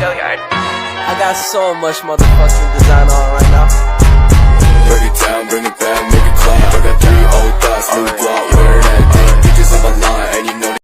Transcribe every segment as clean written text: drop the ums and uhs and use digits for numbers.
I got so much motherfucking design on right now. Break it down, bring it back, make it clap. I got 3 old thoughts, new block, where that thing. Bitches on my line, and you know.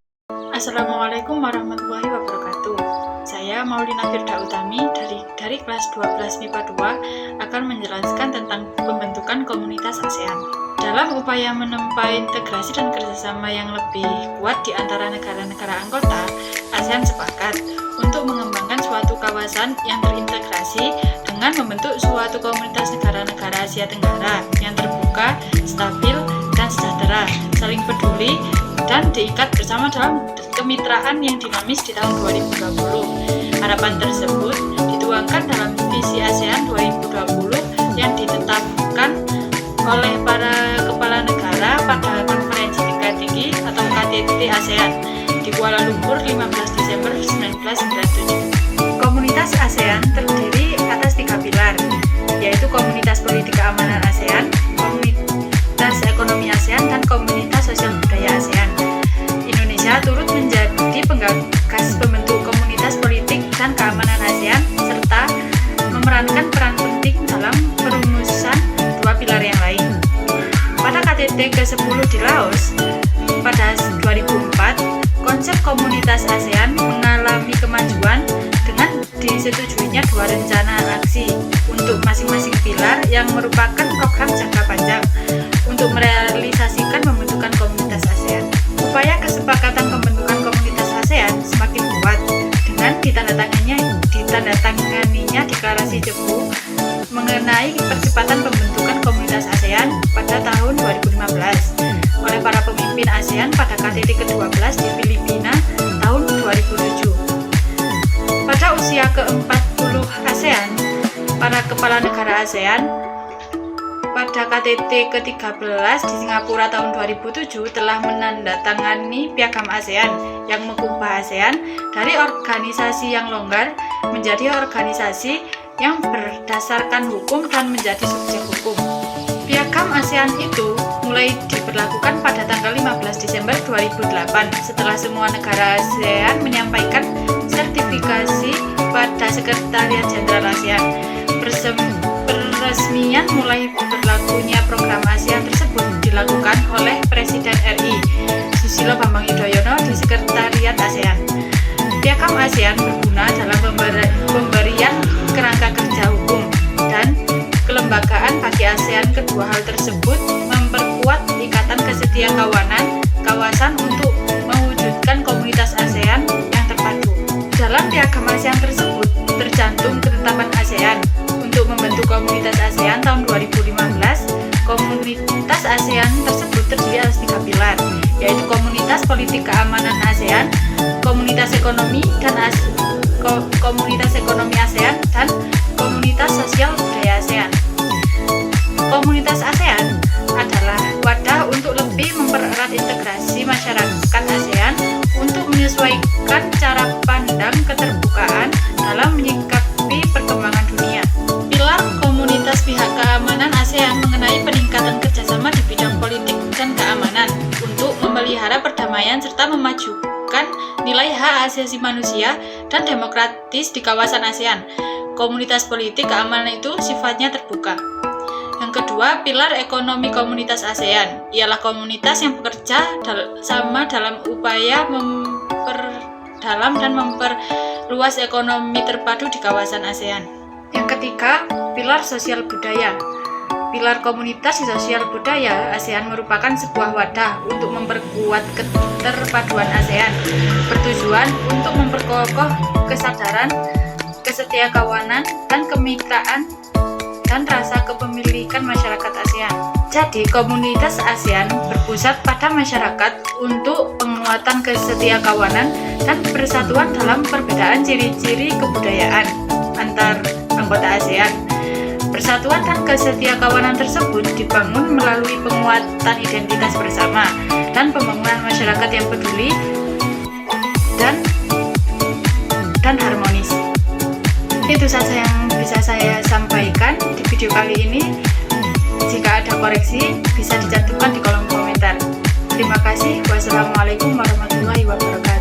Assalamualaikum warahmatullahi wabarakatuh. Saya Maulina Firda Utami dari kelas 12 MIPA 2 akan menjelaskan tentang pembentukan komunitas ASEAN. Dalam upaya menempa integrasi dan kerjasama yang lebih kuat di antara negara-negara anggota, ASEAN sepakat untuk mengembangkan suatu kawasan yang terintegrasi dengan membentuk suatu komunitas negara-negara Asia Tenggara yang terbuka, stabil, dan sejahtera, saling peduli, dan diikat bersama dalam kemitraan yang dinamis di tahun 2020. Harapan tersebut dituangkan dalam visi ASEAN 2020 yang ditetapkan oleh para kepala negara pada konferensi tingkat tinggi atau KTT ASEAN di Kuala Lumpur 15 Desember 1997. Komunitas ASEAN terdiri atas 3 pilar, yaitu Komunitas Politik Keamanan ASEAN, Komunitas Ekonomi ASEAN, dan Komunitas Sosial Budaya ASEAN. Indonesia turut menjadi penggagas pembentuk Komunitas Politik dan Keamanan ASEAN serta memerankan peran penting dalam perumusan 2 pilar yang lain. Pada KTT ke-10 di Laos pada 2004, konsep komunitas ASEAN mengalami kemajuan dengan disetujuinya 2 rencana aksi untuk masing-masing pilar yang merupakan program jangka panjang untuk merealisasikan pembentukan komunitas ASEAN. Upaya kesepakatan pembentukan komunitas ASEAN semakin kuat dengan ditandatanganinya deklarasi Cepu mengenai percepatan pembentukan komunitas ASEAN pada tahun 2015 oleh para pemimpin ASEAN pada KTT ke-12 di Filipina tahun 2007. Pada usia ke-40 ASEAN, para kepala negara ASEAN pada KTT ke-13 di Singapura tahun 2007 telah menandatangani Piagam ASEAN yang mengubah ASEAN dari organisasi yang longgar menjadi organisasi yang berdasarkan hukum dan menjadi subjek hukum. Piagam ASEAN itu mulai diberlakukan pada tanggal 15 Desember 2008 setelah semua negara ASEAN menyampaikan sertifikasi pada Sekretariat Jenderal ASEAN. Peresmian mulai berlakunya program ASEAN tersebut dilakukan oleh Presiden RI Susilo Bambang Yudhoyono di Sekretariat ASEAN. Piagam ASEAN berguna dalam pemberian kerangka kerja hukum dan kelembagaan bagi ASEAN. Kedua hal tersebut memperkuat ikatan kesetiakawanan kawasan untuk mewujudkan komunitas ASEAN yang terpadu. Dalam Piagam ASEAN tersebut tercantum ketetapan ASEAN untuk membentuk komunitas ASEAN tahun 2015. Komunitas ASEAN tersebut terdiri atas 3 pilar, yaitu Komunitas Politik Keamanan ASEAN, Komunitas Ekonomi ASEAN, dan Komunitas Sosial Budaya ASEAN. Komunitas ASEAN adalah wadah untuk lebih mempererat integrasi masyarakat ASEAN untuk menyesuaikan cara pandang keterbukaan dalam menyikapi perkembangan dunia. Pilar Komunitas Pihak Keamanan ASEAN mengenai peningkatan kerjasama di bidang politik dan keamanan untuk memelihara perdamaian serta memajukan nilai hak asasi manusia dan demokratis di kawasan ASEAN. Komunitas politik keamanan itu sifatnya terbuka. Yang kedua, pilar ekonomi komunitas ASEAN ialah komunitas yang bekerja sama dalam upaya memperdalam dan memperluas ekonomi terpadu di kawasan ASEAN. Yang ketiga, pilar sosial budaya. Pilar komunitas sosial budaya ASEAN merupakan sebuah wadah untuk memperkuat keterpaduan ASEAN, bertujuan untuk memperkokoh kesadaran, kesetiakawanan, dan kemitraan dan rasa kepemilikan masyarakat ASEAN. Jadi, komunitas ASEAN berpusat pada masyarakat untuk penguatan kesetiakawanan dan persatuan dalam perbedaan ciri-ciri kebudayaan antar anggota ASEAN. Persatuan dan kesetiakawanan tersebut dibangun melalui penguatan identitas bersama dan pembangunan masyarakat yang peduli dan harmonis. Itu saja yang bisa saya sampaikan di video kali ini. Jika ada koreksi, bisa dicantumkan di kolom komentar. Terima kasih. Wassalamualaikum warahmatullahi wabarakatuh.